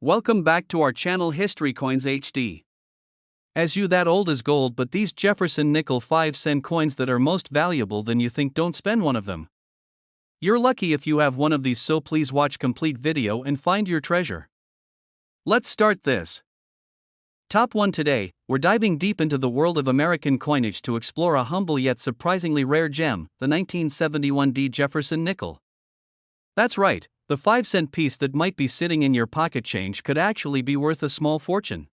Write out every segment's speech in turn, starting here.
Welcome back to our channel History Coins HD. As you that old as gold, but these Jefferson nickel 5-cent coins that are most valuable than you think, don't spend one of them. You're lucky if you have one of these, so please watch complete video and find your treasure. Let's start this. Top 1 today, we're diving deep into the world of American coinage to explore a humble yet surprisingly rare gem, the 1971 D Jefferson nickel. That's right, the 5-cent piece that might be sitting in your pocket change could actually be worth a small fortune.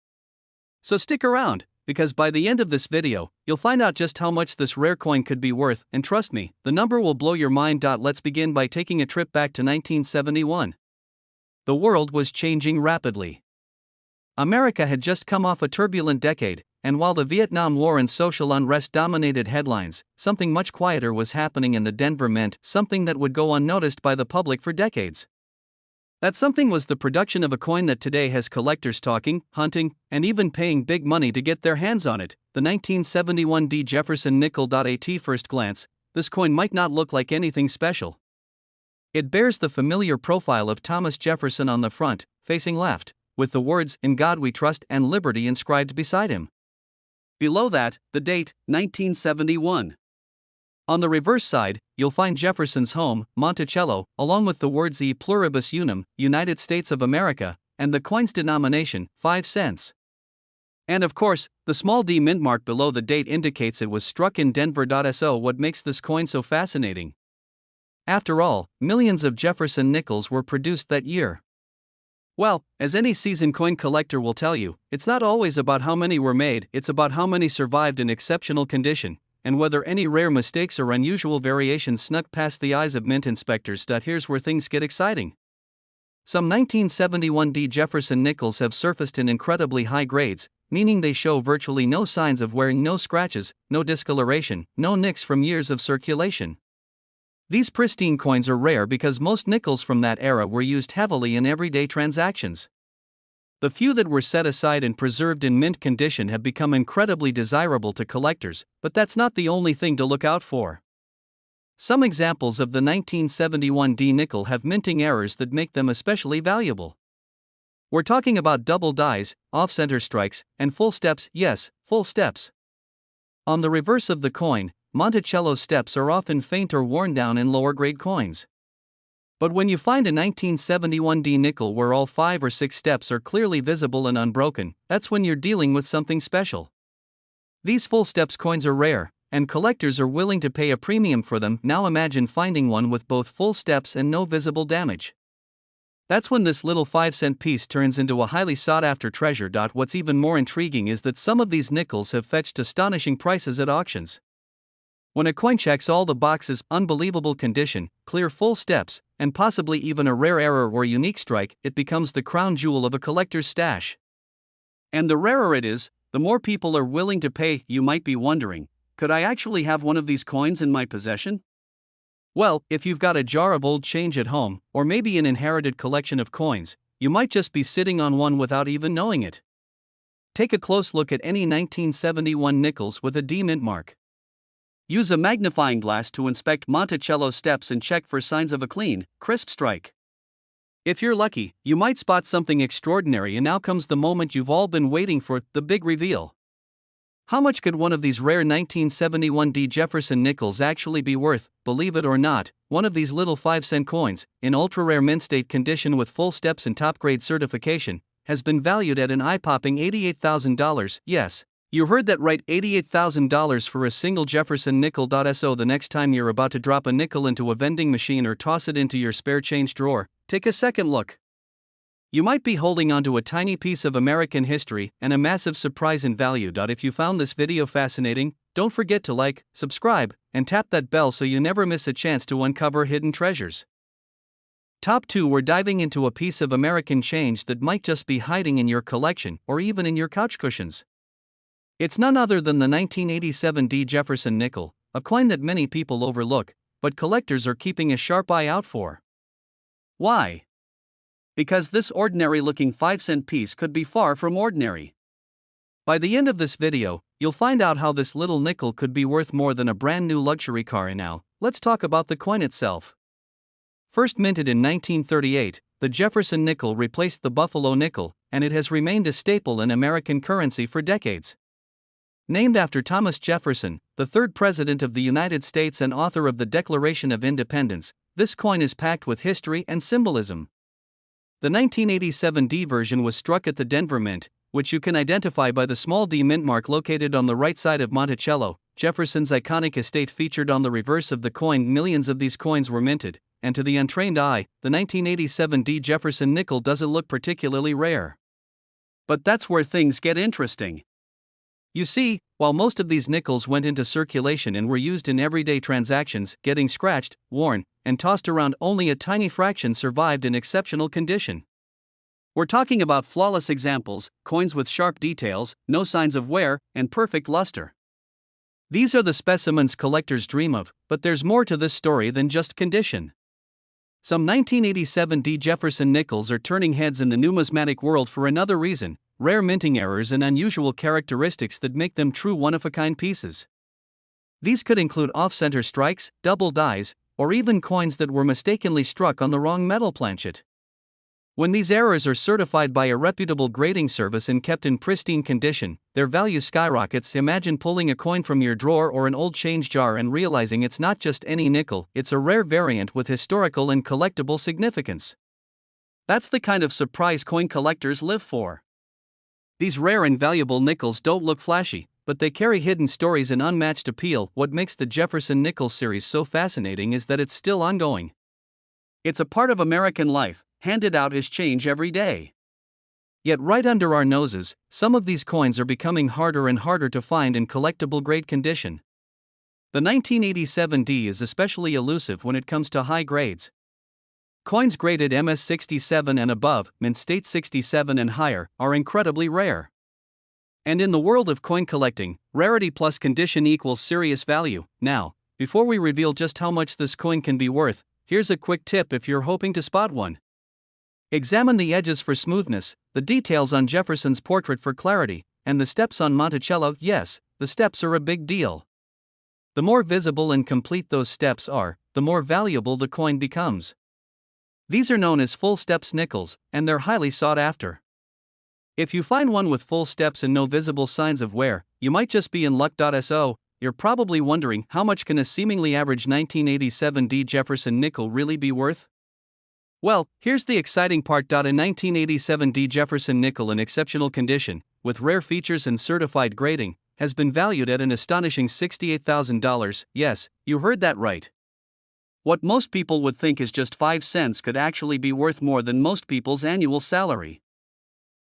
So stick around, because by the end of this video, you'll find out just how much this rare coin could be worth, and trust me, the number will blow your mind. Let's begin by taking a trip back to 1971. The world was changing rapidly. America had just come off a turbulent decade, and while the Vietnam War and social unrest dominated headlines, something much quieter was happening in the Denver Mint, something that would go unnoticed by the public for decades. That something was the production of a coin that today has collectors talking, hunting, and even paying big money to get their hands on it, the 1971 D Jefferson nickel. At first glance, this coin might not look like anything special. It bears the familiar profile of Thomas Jefferson on the front, facing left, with the words, "In God We Trust" and "Liberty" inscribed beside him. Below that, the date, 1971. On the reverse side, you'll find Jefferson's home, Monticello, along with the words E Pluribus Unum, United States of America, and the coin's denomination, 5 cents. And of course, the small D mint mark below the date indicates it was struck in Denver. So what makes this coin so fascinating? After all, millions of Jefferson nickels were produced that year. Well, as any seasoned coin collector will tell you, it's not always about how many were made, it's about how many survived in exceptional condition, and whether any rare mistakes or unusual variations snuck past the eyes of mint inspectors. Here's where things get exciting. Some 1971 D Jefferson nickels have surfaced in incredibly high grades, meaning they show virtually no signs of wearing, no scratches, no discoloration, no nicks from years of circulation. These pristine coins are rare because most nickels from that era were used heavily in everyday transactions. The few that were set aside and preserved in mint condition have become incredibly desirable to collectors, but that's not the only thing to look out for. Some examples of the 1971 D nickel have minting errors that make them especially valuable. We're talking about double dies, off-center strikes, and full steps. Yes, full steps. On the reverse of the coin, Monticello's steps are often faint or worn down in lower-grade coins. But when you find a 1971 D nickel where all 5 or 6 steps are clearly visible and unbroken, that's when you're dealing with something special. These full steps coins are rare, and collectors are willing to pay a premium for them. Now imagine finding one with both full steps and no visible damage. That's when this little 5-cent piece turns into a highly sought-after treasure. What's even more intriguing is that some of these nickels have fetched astonishing prices at auctions. When a coin checks all the boxes, unbelievable condition, clear full steps, and possibly even a rare error or unique strike, it becomes the crown jewel of a collector's stash. And the rarer it is, the more people are willing to pay. You might be wondering, could I actually have one of these coins in my possession? Well, if you've got a jar of old change at home, or maybe an inherited collection of coins, you might just be sitting on one without even knowing it. Take a close look at any 1971 nickels with a D mint mark. Use a magnifying glass to inspect Monticello's steps and check for signs of a clean, crisp strike. If you're lucky, you might spot something extraordinary, and now comes the moment you've all been waiting for, the big reveal. How much could one of these rare 1971 D Jefferson nickels actually be worth? Believe it or not, one of these little 5-cent coins, in ultra-rare mint state condition with full steps and top-grade certification, has been valued at an eye-popping $88,000, yes. You heard that right, $88,000 for a single Jefferson nickel. So the next time you're about to drop a nickel into a vending machine or toss it into your spare change drawer, take a second look. You might be holding onto a tiny piece of American history and a massive surprise in value. If you found this video fascinating, don't forget to like, subscribe, and tap that bell so you never miss a chance to uncover hidden treasures. Top 2, we're diving into a piece of American change that might just be hiding in your collection or even in your couch cushions. It's none other than the 1987 D Jefferson nickel, a coin that many people overlook, but collectors are keeping a sharp eye out for. Why? Because this ordinary-looking 5-cent piece could be far from ordinary. By the end of this video, you'll find out how this little nickel could be worth more than a brand new luxury car. And now, let's talk about the coin itself. First minted in 1938, the Jefferson nickel replaced the Buffalo nickel, and it has remained a staple in American currency for decades. Named after Thomas Jefferson, the third President of the United States and author of the Declaration of Independence, this coin is packed with history and symbolism. The 1987 D version was struck at the Denver Mint, which you can identify by the small D mint mark located on the right side of Monticello, Jefferson's iconic estate featured on the reverse of the coin. Millions of these coins were minted, and to the untrained eye, the 1987 D Jefferson nickel doesn't look particularly rare. But that's where things get interesting. You see, while most of these nickels went into circulation and were used in everyday transactions, getting scratched, worn, and tossed around, only a tiny fraction survived in exceptional condition. We're talking about flawless examples, coins with sharp details, no signs of wear, and perfect luster. These are the specimens collectors dream of, but there's more to this story than just condition. Some 1987 D Jefferson nickels are turning heads in the numismatic world for another reason: rare minting errors and unusual characteristics that make them true one-of-a-kind pieces. These could include off-center strikes, double dies, or even coins that were mistakenly struck on the wrong metal planchet. When these errors are certified by a reputable grading service and kept in pristine condition, their value skyrockets. Imagine pulling a coin from your drawer or an old change jar and realizing it's not just any nickel, it's a rare variant with historical and collectible significance. That's the kind of surprise coin collectors live for. These rare and valuable nickels don't look flashy, but they carry hidden stories and unmatched appeal. What makes the Jefferson Nickel series so fascinating is that it's still ongoing. It's a part of American life, handed out as change every day. Yet right under our noses, some of these coins are becoming harder and harder to find in collectible grade condition. The 1987 D is especially elusive when it comes to high grades. Coins graded MS 67 and above, mint state 67 and higher, are incredibly rare. And in the world of coin collecting, rarity plus condition equals serious value. Now, before we reveal just how much this coin can be worth, here's a quick tip if you're hoping to spot one. Examine the edges for smoothness, the details on Jefferson's portrait for clarity, and the steps on Monticello. Yes, the steps are a big deal. The more visible and complete those steps are, the more valuable the coin becomes. These are known as full steps nickels, and they're highly sought after. If you find one with full steps and no visible signs of wear, you might just be in luck. So, you're probably wondering, how much can a seemingly average 1987 D Jefferson nickel really be worth? Well, here's the exciting part. A 1987 D Jefferson nickel in exceptional condition, with rare features and certified grading, has been valued at an astonishing $68,000. Yes, you heard that right. What most people would think is just 5 cents could actually be worth more than most people's annual salary.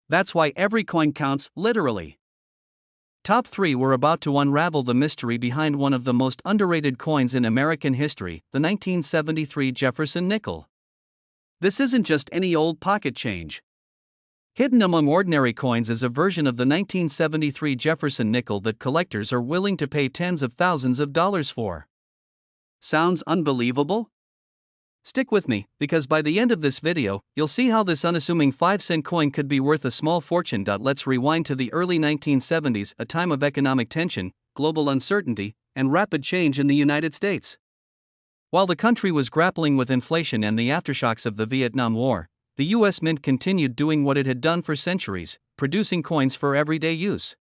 That's why every coin counts, literally. Top 3. We're about to unravel the mystery behind one of the most underrated coins in American history, the 1973 Jefferson nickel. This isn't just any old pocket change. Hidden among ordinary coins is a version of the 1973 Jefferson nickel that collectors are willing to pay tens of thousands of dollars for. Sounds unbelievable? Stick with me, because by the end of this video, you'll see how this unassuming 5-cent coin could be worth a small fortune. Let's rewind to the early 1970s, a time of economic tension, global uncertainty, and rapid change in the United States. While the country was grappling with inflation and the aftershocks of the Vietnam War, the U.S. Mint continued doing what it had done for centuries, producing coins for everyday use.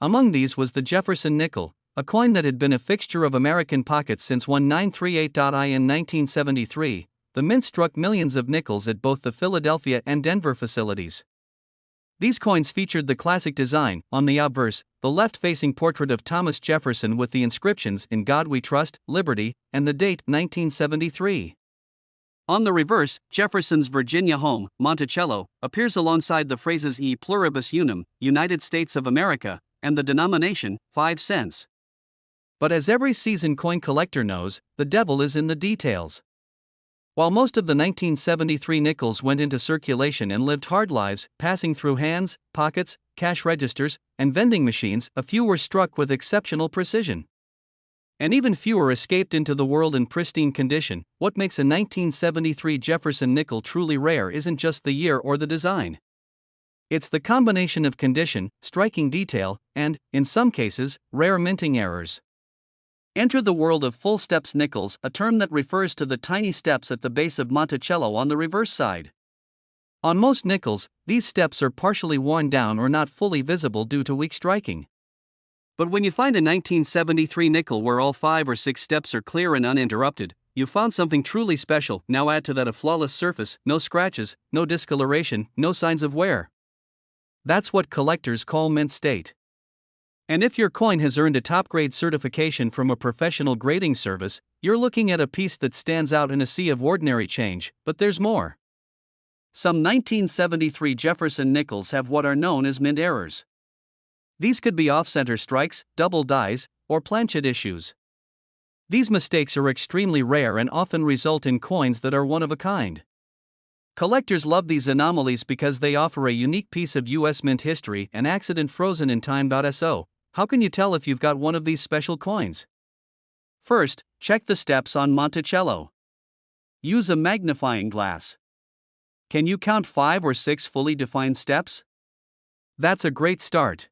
Among these was the Jefferson nickel, a coin that had been a fixture of American pockets since 1938. In 1973, the Mint struck millions of nickels at both the Philadelphia and Denver facilities. These coins featured the classic design: on the obverse, the left-facing portrait of Thomas Jefferson with the inscriptions "In God We Trust, Liberty," and the date, 1973. On the reverse, Jefferson's Virginia home, Monticello, appears alongside the phrases "E pluribus unum," United States of America, and the denomination, 5 cents. But as every seasoned coin collector knows, the devil is in the details. While most of the 1973 nickels went into circulation and lived hard lives, passing through hands, pockets, cash registers, and vending machines, a few were struck with exceptional precision. And even fewer escaped into the world in pristine condition. What makes a 1973 Jefferson nickel truly rare isn't just the year or the design. It's the combination of condition, striking detail, and, in some cases, rare minting errors. Enter the world of full steps nickels, a term that refers to the tiny steps at the base of Monticello on the reverse side. On most nickels, these steps are partially worn down or not fully visible due to weak striking. But when you find a 1973 nickel where all 5 or 6 steps are clear and uninterrupted, you found something truly special. Now add to that a flawless surface, no scratches, no discoloration, no signs of wear. That's what collectors call mint state. And if your coin has earned a top-grade certification from a professional grading service, you're looking at a piece that stands out in a sea of ordinary change. But there's more. Some 1973 Jefferson nickels have what are known as mint errors. These could be off-center strikes, double dies, or planchet issues. These mistakes are extremely rare and often result in coins that are one of a kind. Collectors love these anomalies because they offer a unique piece of US mint history and accident frozen in time. So, how can you tell if you've got one of these special coins? First, check the steps on Monticello. Use a magnifying glass. Can you count 5 or 6 fully defined steps? That's a great start.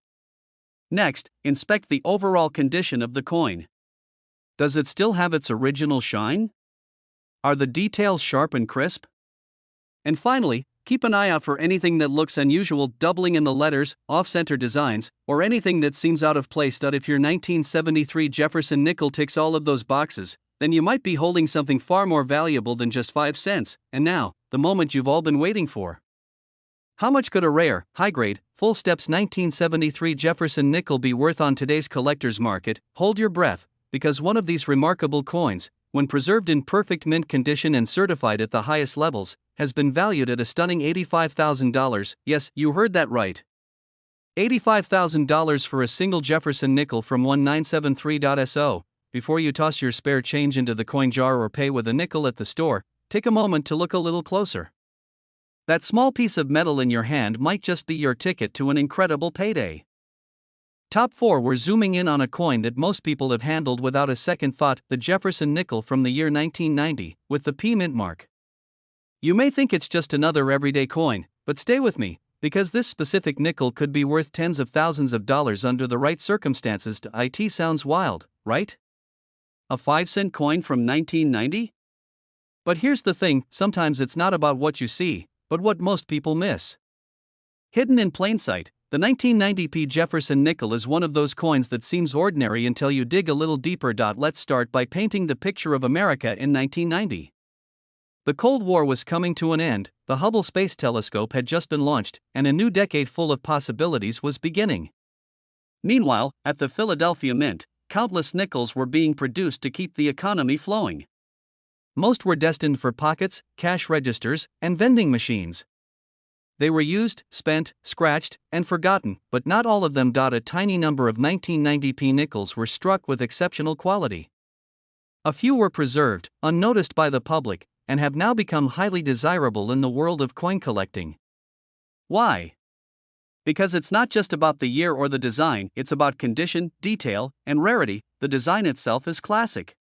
Next, inspect the overall condition of the coin. Does it still have its original shine? Are the details sharp and crisp? And finally, keep an eye out for anything that looks unusual, doubling in the letters, off-center designs, or anything that seems out of place. If your 1973 Jefferson nickel ticks all of those boxes, then you might be holding something far more valuable than just 5 cents. And now, the moment you've all been waiting for. How much could a rare, high-grade, full steps 1973 Jefferson nickel be worth on today's collector's market? Hold your breath, because one of these remarkable coins, when preserved in perfect mint condition and certified at the highest levels, has been valued at a stunning $85,000. Yes, you heard that right. $85,000 for a single Jefferson nickel from 1973. Before you toss your spare change into the coin jar or pay with a nickel at the store, take a moment to look a little closer. That small piece of metal in your hand might just be your ticket to an incredible payday. Top 4. We're zooming in on a coin that most people have handled without a second thought, the Jefferson nickel from the year 1990, with the P mint mark. You may think it's just another everyday coin, but stay with me, because this specific nickel could be worth tens of thousands of dollars under the right circumstances. It sounds wild, right? A 5-cent coin from 1990? But here's the thing, sometimes it's not about what you see, but what most people miss. Hidden in plain sight, the 1990 P Jefferson nickel is one of those coins that seems ordinary until you dig a little deeper. Let's start by painting the picture of America in 1990. The Cold War was coming to an end, the Hubble Space Telescope had just been launched, and a new decade full of possibilities was beginning. Meanwhile, at the Philadelphia Mint, countless nickels were being produced to keep the economy flowing. Most were destined for pockets, cash registers, and vending machines. They were used, spent, scratched, and forgotten, but not all of them. A tiny number of 1990 P nickels were struck with exceptional quality. A few were preserved, unnoticed by the public, and have now become highly desirable in the world of coin collecting. Why? Because it's not just about the year or the design, it's about condition, detail, and rarity. The design itself is classic.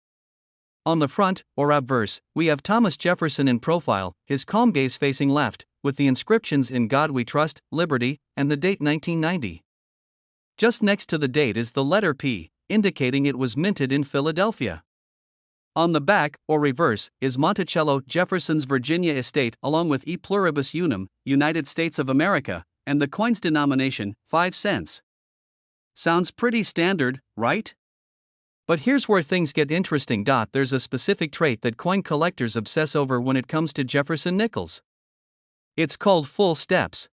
On the front, or obverse, we have Thomas Jefferson in profile, his calm gaze facing left, with the inscriptions "In God We Trust," "Liberty," and the date 1990. Just next to the date is the letter P, indicating it was minted in Philadelphia. On the back, or reverse, is Monticello, Jefferson's Virginia estate, along with E pluribus unum, United States of America, and the coin's denomination, 5 cents. Sounds pretty standard, right? But here's where things get interesting. There's a specific trait that coin collectors obsess over when it comes to Jefferson nickels. It's called full steps.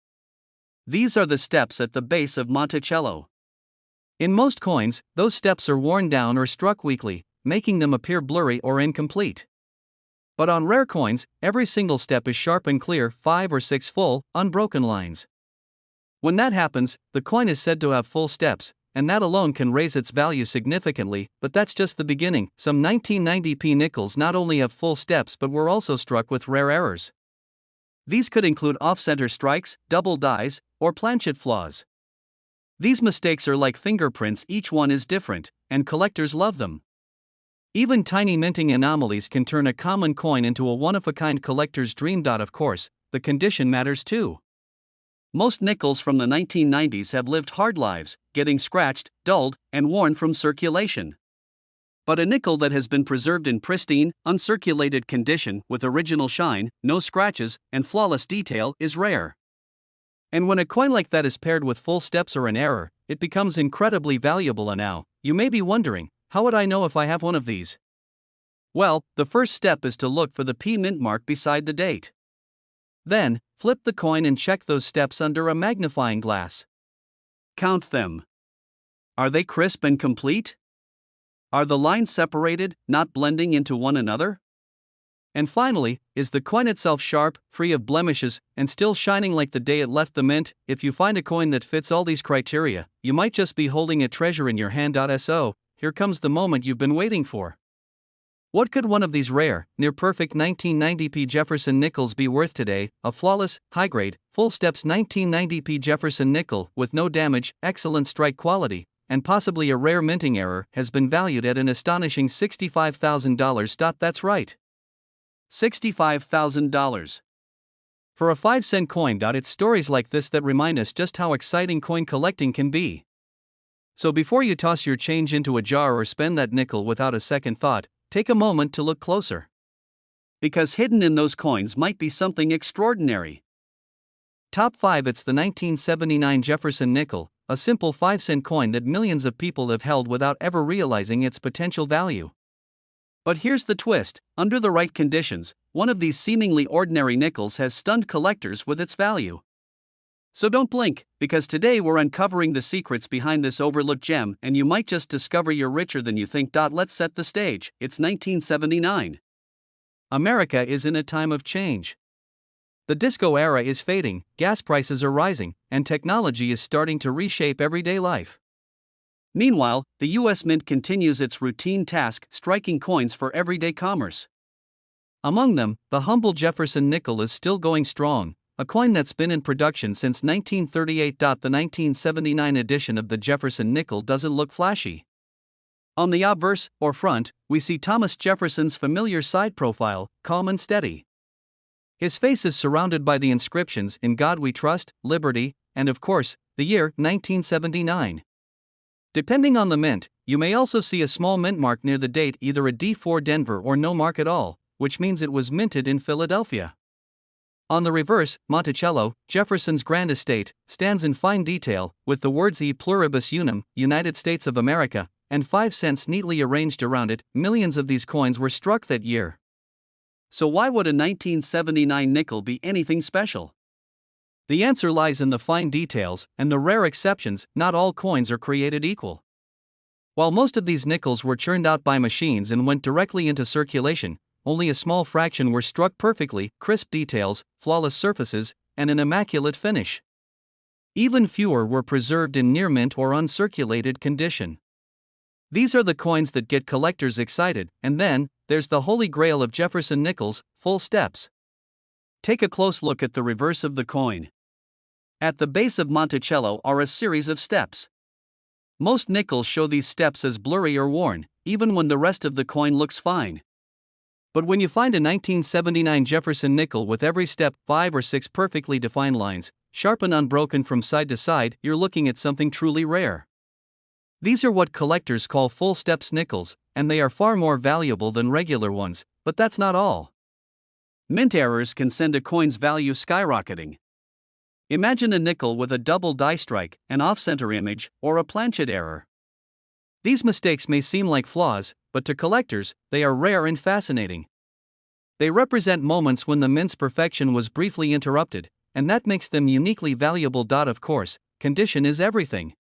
These are the steps at the base of Monticello. In most coins, those steps are worn down or struck weakly, making them appear blurry or incomplete. But on rare coins, every single step is sharp and clear, 5 or 6 full, unbroken lines. When that happens, the coin is said to have full steps, and that alone can raise its value significantly. But that's just the beginning. Some 1990 P nickels not only have full steps but were also struck with rare errors. These could include off-center strikes, double dies, or planchet flaws. These mistakes are like fingerprints, each one is different, and collectors love them. Even tiny minting anomalies can turn a common coin into a one-of-a-kind collector's dream. Of course, the condition matters too. Most nickels from the 1990s have lived hard lives, getting scratched, dulled, and worn from circulation. But a nickel that has been preserved in pristine, uncirculated condition with original shine, no scratches, and flawless detail is rare. And when a coin like that is paired with full steps or an error, it becomes incredibly valuable. And now, you may be wondering, how would I know if I have one of these? Well, the first step is to look for the P mint mark beside the date. Then, flip the coin and check those steps under a magnifying glass. Count them. Are they crisp and complete? Are the lines separated, not blending into one another? And finally, is the coin itself sharp, free of blemishes, and still shining like the day it left the mint? If you find a coin that fits all these criteria, you might just be holding a treasure in your hand. So, here comes the moment you've been waiting for. What could one of these rare, near-perfect 1990p Jefferson nickels be worth today? A flawless, high-grade, full-steps 1990p Jefferson nickel with no damage, excellent strike quality, and possibly a rare minting error has been valued at an astonishing $65,000. That's right. $65,000. For a 5-cent coin. It's stories like this that remind us just how exciting coin collecting can be. So before you toss your change into a jar or spend that nickel without a second thought, take a moment to look closer. Because hidden in those coins might be something extraordinary. Top 5. It's the 1979 Jefferson nickel, a simple 5-cent coin that millions of people have held without ever realizing its potential value. But here's the twist: under the right conditions, one of these seemingly ordinary nickels has stunned collectors with its value. So don't blink, because today we're uncovering the secrets behind this overlooked gem, and you might just discover you're richer than you think. Let's set the stage. It's 1979. America is in a time of change. The disco era is fading, gas prices are rising, and technology is starting to reshape everyday life. Meanwhile, the US Mint continues its routine task, striking coins for everyday commerce. Among them, the humble Jefferson nickel is still going strong, a coin that's been in production since 1938. The 1979 edition of the Jefferson nickel doesn't look flashy. On the obverse, or front, we see Thomas Jefferson's familiar side profile, calm and steady. His face is surrounded by the inscriptions "In God We Trust," "Liberty," and of course, the year 1979. Depending on the mint, you may also see a small mint mark near the date, either a D4 Denver or no mark at all, which means it was minted in Philadelphia. On the reverse, Monticello, Jefferson's grand estate, stands in fine detail, with the words E Pluribus Unum, United States of America, and 5 cents neatly arranged around it. Millions of these coins were struck that year. So why would a 1979 nickel be anything special? The answer lies in the fine details and the rare exceptions. Not all coins are created equal. While most of these nickels were churned out by machines and went directly into circulation, only a small fraction were struck perfectly, crisp details, flawless surfaces, and an immaculate finish. Even fewer were preserved in near mint or uncirculated condition. These are the coins that get collectors excited. And then, there's the holy grail of Jefferson nickels, full steps. Take a close look at the reverse of the coin. At the base of Monticello are a series of steps. Most nickels show these steps as blurry or worn, even when the rest of the coin looks fine. But when you find a 1979 Jefferson nickel with every step 5 or 6 perfectly defined lines, sharp and unbroken from side to side, you're looking at something truly rare. These are what collectors call full steps nickels, and they are far more valuable than regular ones. But that's not all. Mint errors can send a coin's value skyrocketing. Imagine a nickel with a double die strike, an off-center image, or a planchet error. These mistakes may seem like flaws, but to collectors, they are rare and fascinating. They represent moments when the mint's perfection was briefly interrupted, and that makes them uniquely valuable. Of course, condition is everything.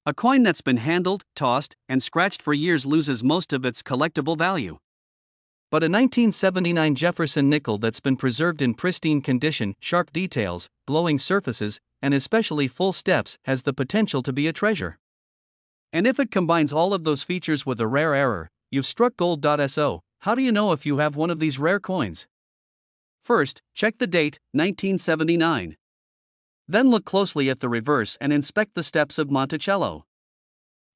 A coin that's been handled, tossed, and scratched for years loses most of its collectible value. But a 1979 Jefferson nickel that's been preserved in pristine condition, sharp details, glowing surfaces, and especially full steps has the potential to be a treasure. And if it combines all of those features with a rare error, you've struck gold. So, how do you know if you have one of these rare coins? First, check the date, 1979. Then look closely at the reverse and inspect the steps of Monticello.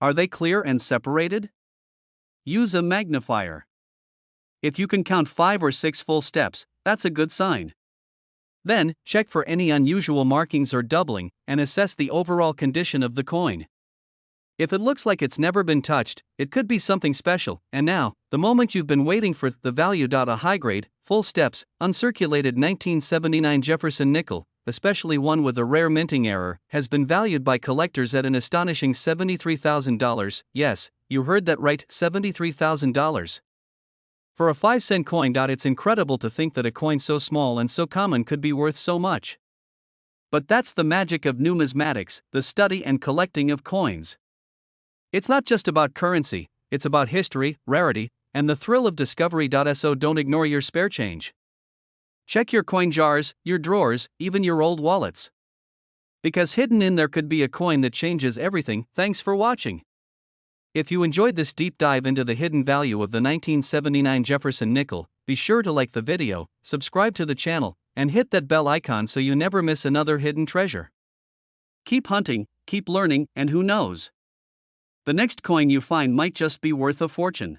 Are they clear and separated? Use a magnifier. If you can count 5 or 6 full steps, that's a good sign. Then, check for any unusual markings or doubling, and assess the overall condition of the coin. If it looks like it's never been touched, it could be something special. And now, the moment you've been waiting for, the value. A high grade, full steps, uncirculated 1979 Jefferson nickel, especially one with a rare minting error, has been valued by collectors at an astonishing $73,000. Yes, you heard that right, $73,000. For a 5-cent coin. It's incredible to think that a coin so small and so common could be worth so much. But that's the magic of numismatics, the study and collecting of coins. It's not just about currency, it's about history, rarity, and the thrill of discovery. So don't ignore your spare change. Check your coin jars, your drawers, even your old wallets. Because hidden in there could be a coin that changes everything. Thanks for watching. If you enjoyed this deep dive into the hidden value of the 1979 Jefferson nickel, be sure to like the video, subscribe to the channel, and hit that bell icon so you never miss another hidden treasure. Keep hunting, keep learning, and who knows? The next coin you find might just be worth a fortune.